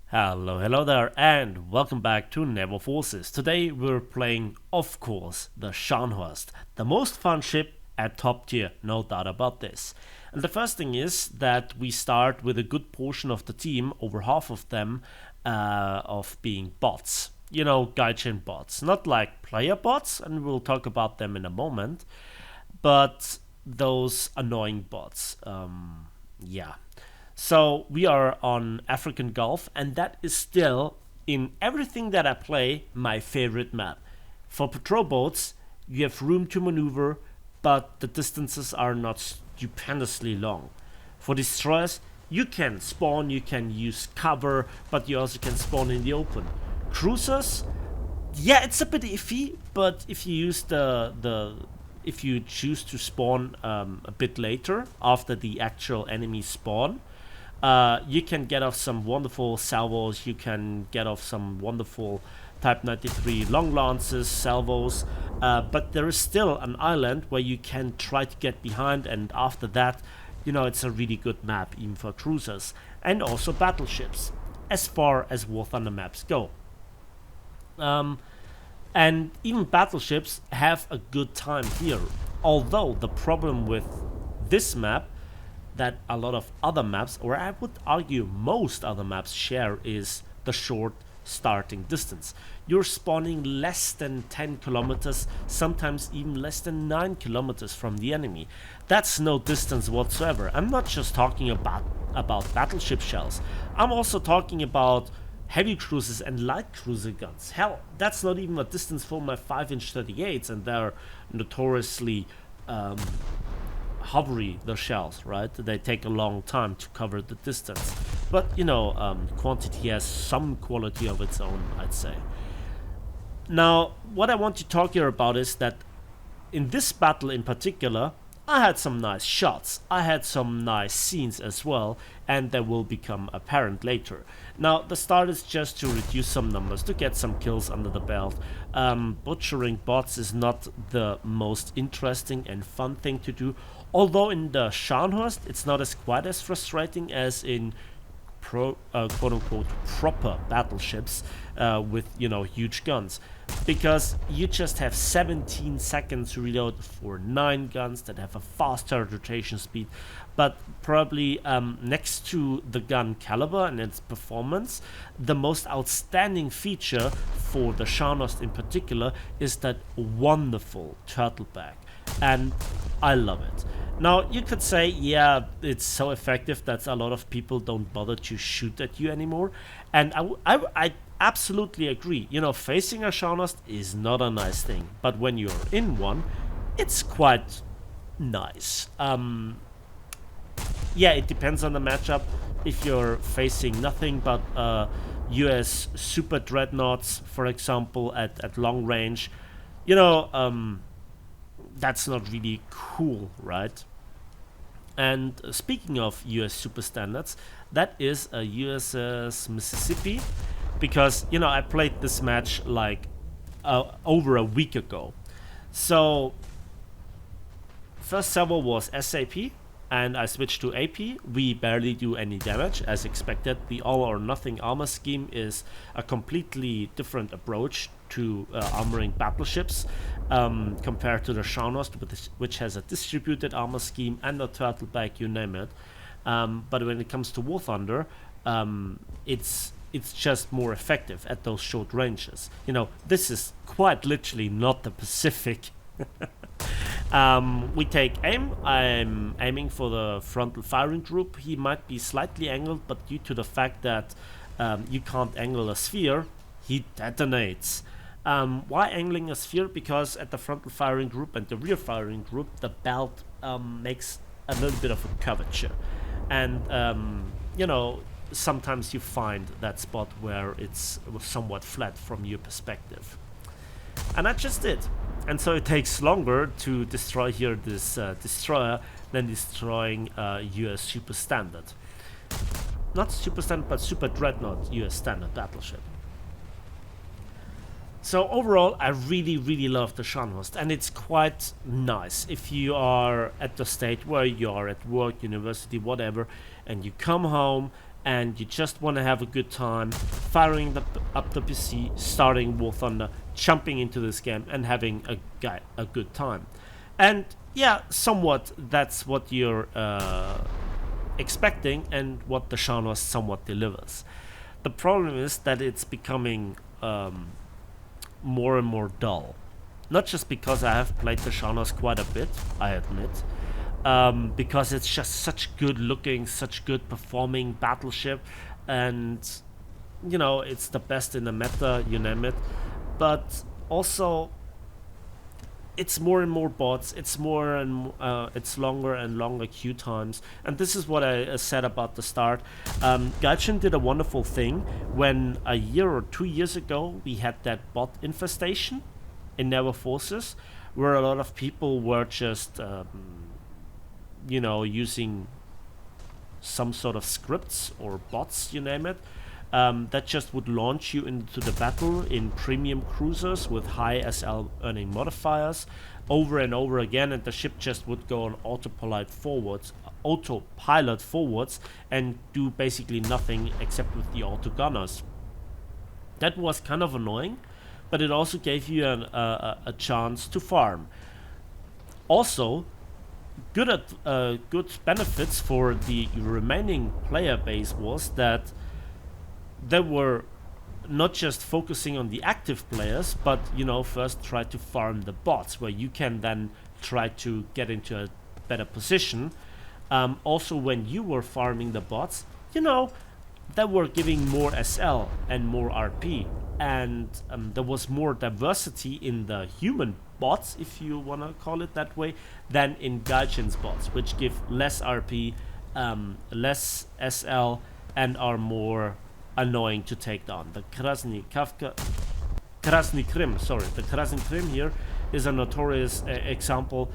Hello there, and welcome back to Naval Forces. Today we're playing, of course, the Scharnhorst, the most fun ship at top tier, no doubt about this. And the first thing is that we start with a good portion of the team, over half of them, of being bots. You know, gaijin bots, not like player bots, and we'll talk about them in a moment, but those annoying bots. Yeah. So we are on African Gulf, and that is still, in everything that I play, my favorite map. For patrol boats, you have room to maneuver, but the distances are not stupendously long. For destroyers, you can spawn, you can use cover, but you also can spawn in the open. Cruisers, yeah, it's a bit iffy, but if you use if you choose to spawn a bit later after the actual enemy spawn, you can get off some wonderful salvos, you can get off some wonderful Type 93 long lances, salvos, but there is still an island where you can try to get behind, and after that, you know, it's a really good map even for cruisers and also battleships as far as War Thunder maps go. And even battleships have a good time here. Although the problem with this map that a lot of other maps, or I would argue most other maps, share is the short starting distance. You're spawning less than 10 kilometers, sometimes even less than 9 kilometers from the enemy. That's no distance whatsoever. I'm not just talking about battleship shells. I'm also talking about heavy cruisers and light cruiser guns. Hell, that's not even a distance for my 5-inch 38s, and they're notoriously hovery, the shells, right? They take a long time to cover the distance. But, you know, quantity has some quality of its own, I'd say. Now, what I want to talk here about is that in this battle in particular, I had some nice shots, I had some nice scenes as well, and they will become apparent later. Now, the start is just to reduce some numbers, to get some kills under the belt. Butchering bots is not the most interesting and fun thing to do, although in the Scharnhorst it's not as quite as frustrating as in quote-unquote proper battleships with, you know, huge guns, because you just have 17 seconds to reload for 9 guns that have a fast turret rotation speed. But probably next to the gun caliber and its performance, the most outstanding feature for the Scharnhorst in particular is that wonderful turtleback, and I love it. Now, you could say, yeah, it's so effective that a lot of people don't bother to shoot at you anymore. And I absolutely agree. You know, facing a Scharnhorst is not a nice thing. But when you're in one, it's quite nice. Yeah, it depends on the matchup. If you're facing nothing but US super dreadnoughts, for example, at long range, you know, that's not really cool, right? And speaking of US super standards, that is a USS Mississippi, because, you know, I played this match like over a week ago. So first server was SAP, and I switched to AP. We barely do any damage as expected. The all or nothing armor scheme is a completely different approach to armoring battleships compared to the Scharnhorst, which has a distributed armor scheme and a turtleback, you name it. But when it comes to War Thunder, it's just more effective at those short ranges. You know, this is quite literally not the Pacific. We take aim. I'm aiming for the frontal firing group. He might be slightly angled, but due to the fact that you can't angle a sphere, he detonates. Why angling a sphere? Because at the frontal firing group and the rear firing group, the belt makes a little bit of a curvature. And, you know, sometimes you find that spot where it's somewhat flat from your perspective. And I just did. And so it takes longer to destroy here this destroyer than destroying US Super Standard. Not Super Standard, but Super Dreadnought US Standard battleship. So overall, I really love the Scharnhorst, and it's quite nice if you are at the stage where you are at work, university, whatever, and you come home and you just want to have a good time firing up the PC, starting War Thunder, jumping into this game and having a good time. And yeah, somewhat that's what you're expecting and what the Scharnhorst somewhat delivers. The problem is that it's becoming more and more dull. Not just because I have played the Scharnhorst quite a bit, I admit, because it's just such good looking, such good performing battleship, and you know, it's the best in the meta, you name it. But also, it's more and more bots, it's more and it's longer and longer queue times, and this is what I said about the start. Gaijin did a wonderful thing when a year or 2 years ago we had that bot infestation in Naval forces, where a lot of people were just you know, using some sort of scripts or bots, you name it, that just would launch you into the battle in premium cruisers with high SL earning modifiers over and over again, and the ship just would go on autopilot forwards and do basically nothing except with the auto gunners. That was kind of annoying, but it also gave you a chance to farm. Also, good benefits for the remaining player base was that they were not just focusing on the active players, but you know, first try to farm the bots, where you can then try to get into a better position. Also, when you were farming the bots, you know, they were giving more SL and more RP, and there was more diversity in the human bots, if you want to call it that way, than in Gaijin's bots, which give less RP, less SL, and are more annoying to take down. The Krasny Krim here is a notorious example.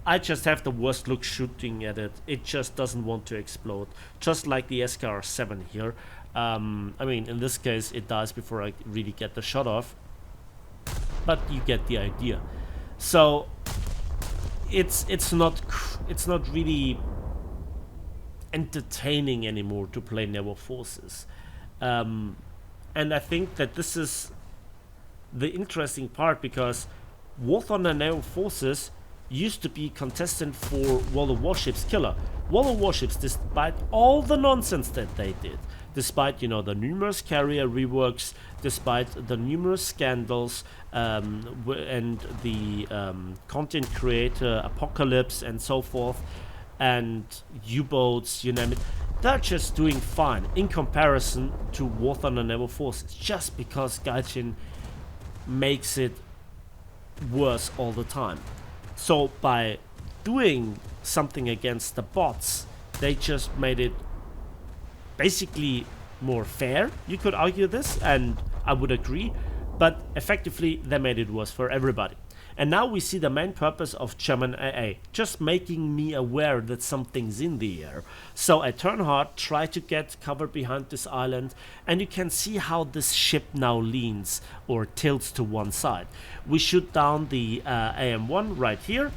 I just have the worst luck shooting at it. It just doesn't want to explode, just like the SKR-7 here. I mean, in this case it dies before I really get the shot off, but you get the idea. So it's not really entertaining anymore to play Naval forces, and I think that this is the interesting part, because War Thunder Naval forces used to be contestant for World of Warships killer. World of Warships, despite all the nonsense that they did, despite, you know, the numerous carrier reworks, despite the numerous scandals, and the content creator apocalypse and so forth, and U-boats, you name it, they're just doing fine in comparison to War Thunder Naval forces, just because Gaijin makes it worse all the time. So by doing something against the bots, they just made it basically more fair. You could argue this, and I would agree, but effectively they made it worse for everybody. And now we see the main purpose of German AA, just making me aware that something's in the air. So I turn hard, try to get cover behind this island, and you can see how this ship now leans or tilts to one side. We shoot down the AM-1 right here,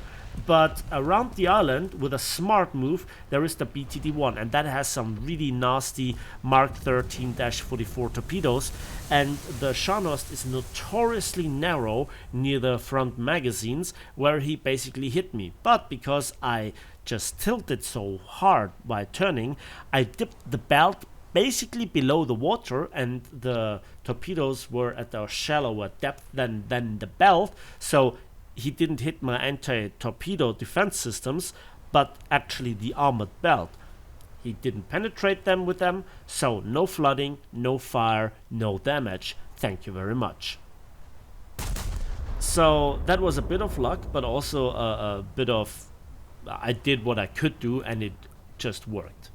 but around the island, with a smart move, there is the BTD-1, and that has some really nasty Mark 13-44 torpedoes, and the Scharnhorst is notoriously narrow near the front magazines, where he basically hit me. But because I just tilted so hard by turning, I dipped the belt basically below the water, and the torpedoes were at a shallower depth than the belt, so he didn't hit my anti-torpedo defense systems, but actually the armored belt. He didn't penetrate them with them, so no flooding, no fire, no damage. Thank you very much. So that was a bit of luck, but also a bit of I did what I could do, and it just worked.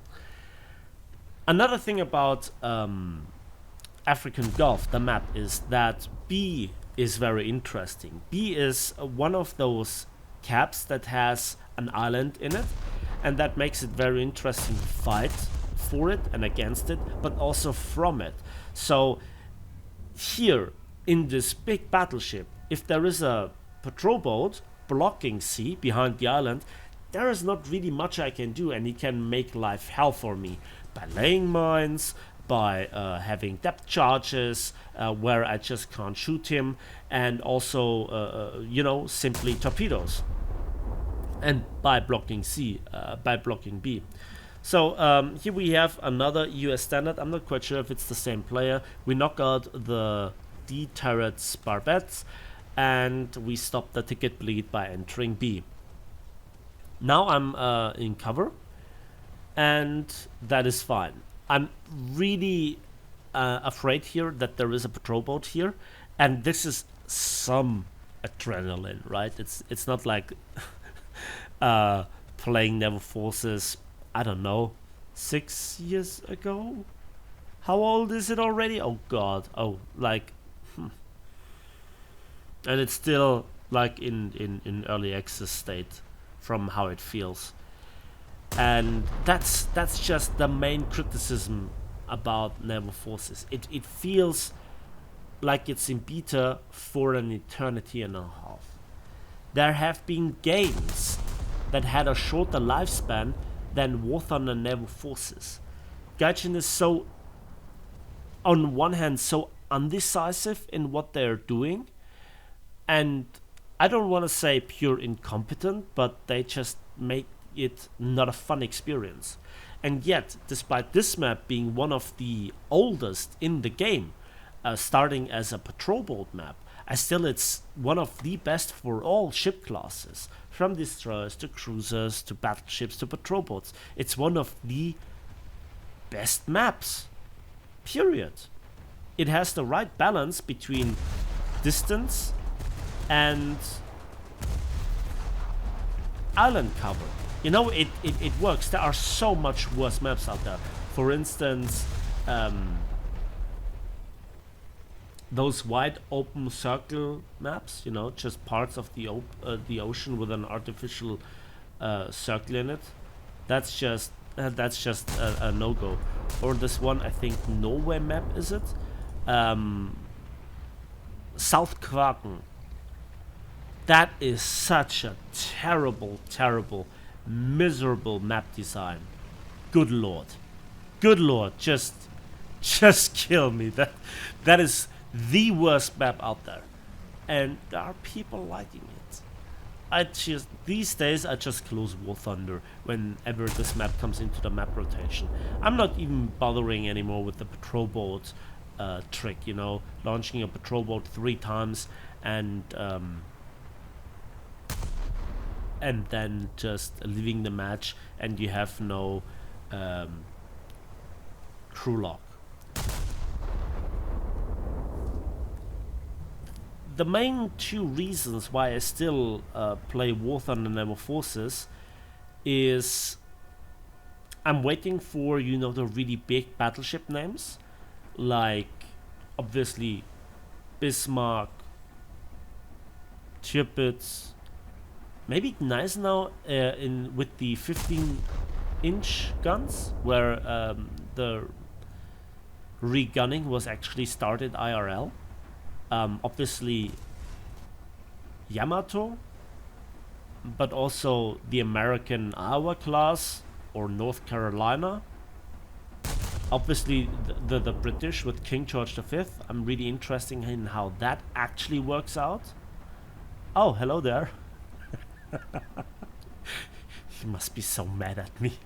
Another thing about African Gulf, the map, is that B is very interesting. B is one of those caps that has an island in it, and that makes it very interesting to fight for it and against it, but also from it. So here in this big battleship, if there is a patrol boat blocking C behind the island, there is not really much I can do, and it can make life hell for me. by laying mines, by having depth charges where I just can't shoot him, and also simply torpedoes, and by blocking B. So here we have another US standard. I'm not quite sure if it's the same player. We knock out the D turrets barbettes, and we stop the ticket bleed by entering B. Now I'm in cover, and that is fine. I'm really afraid here that there is a patrol boat here, and this is some adrenaline, right? It's not like playing Naval Forces, I don't know, 6 years ago? How old is it already? Oh god, and it's still like in early access state from how it feels. And that's just the main criticism about Naval Forces. It feels like it's in beta for an eternity and a half. There have been games that had a shorter lifespan than War Thunder Naval Forces. Gaijin is so, on one hand, so undecisive in what they're doing, and I don't want to say pure incompetent, but they just make it not a fun experience. And yet, despite this map being one of the oldest in the game, starting as a patrol boat map, it's one of the best for all ship classes, from destroyers to cruisers to battleships to patrol boats. It's one of the best maps, period. It has the right balance between distance and island cover. You know, it works. There are so much worse maps out there. For instance, those wide open circle maps, you know, just parts of the ocean with an artificial circle in it. That's just a no-go. Or this one, I think Norway map, is it? South Kraken. That is such a terrible, terrible, miserable map design. Good lord, just kill me. That is the worst map out there, and there are people liking it. These days I just close War Thunder whenever this map comes into the map rotation. I'm not even bothering anymore with the patrol boat trick, you know, launching a patrol boat 3 times and then just leaving the match, and you have no crew lock. The main 2 reasons why I still play War Thunder Naval Forces is I'm waiting for, you know, the really big battleship names, like obviously Bismarck, Tirpitz, maybe Gneisenau with the 15-inch guns, where the regunning was actually started IRL. Obviously Yamato, but also the American Iowa class or North Carolina. Obviously the British with King George V. I'm really interested in how that actually works out. Oh, hello there. He must be so mad at me.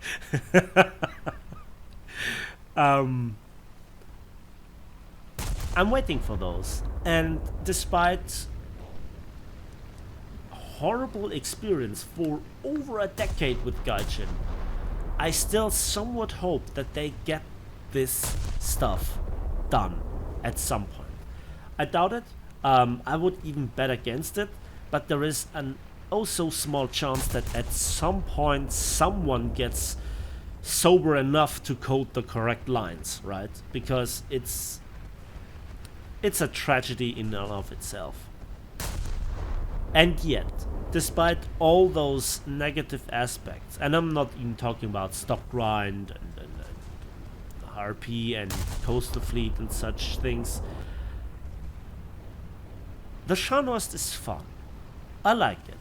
I'm waiting for those, and despite horrible experience for over a decade with Gaijin, I still somewhat hope that they get this stuff done at some point. I doubt it. I would even bet against it, but there is an oh so small chance that at some point someone gets sober enough to code the correct lines, right? Because it's a tragedy in and of itself. And yet, despite all those negative aspects, and I'm not even talking about stock grind and RP and coastal fleet and such things, the Scharnhorst is fun. I like it.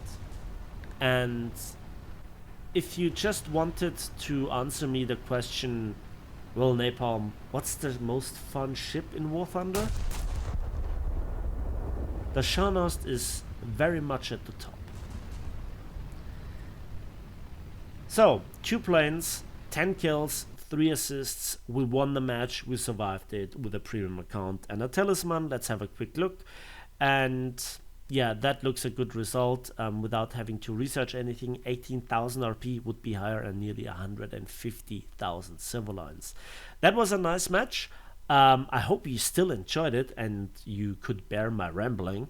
And if you just wanted to answer me the question, Well, Napalm, what's the most fun ship in War Thunder? The Scharnhorst is very much at the top. So, 2 planes, 10 kills, 3 assists. We won the match, we survived it with a premium account and a talisman. Let's have a quick look. And yeah, that looks a good result. Without having to research anything, 18,000 RP would be higher and nearly 150,000 silver lines. That was a nice match. I hope you still enjoyed it and you could bear my rambling.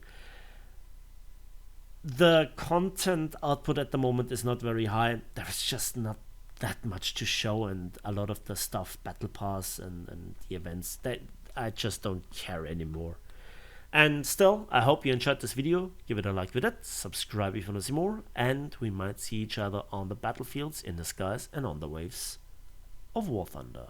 The content output at the moment is not very high. There is just not that much to show, and a lot of the stuff, battle pass and the events, that I just don't care anymore. And still, I hope you enjoyed this video. Give it a like with it, subscribe if you want to see more, and we might see each other on the battlefields, in the skies, and on the waves of War Thunder.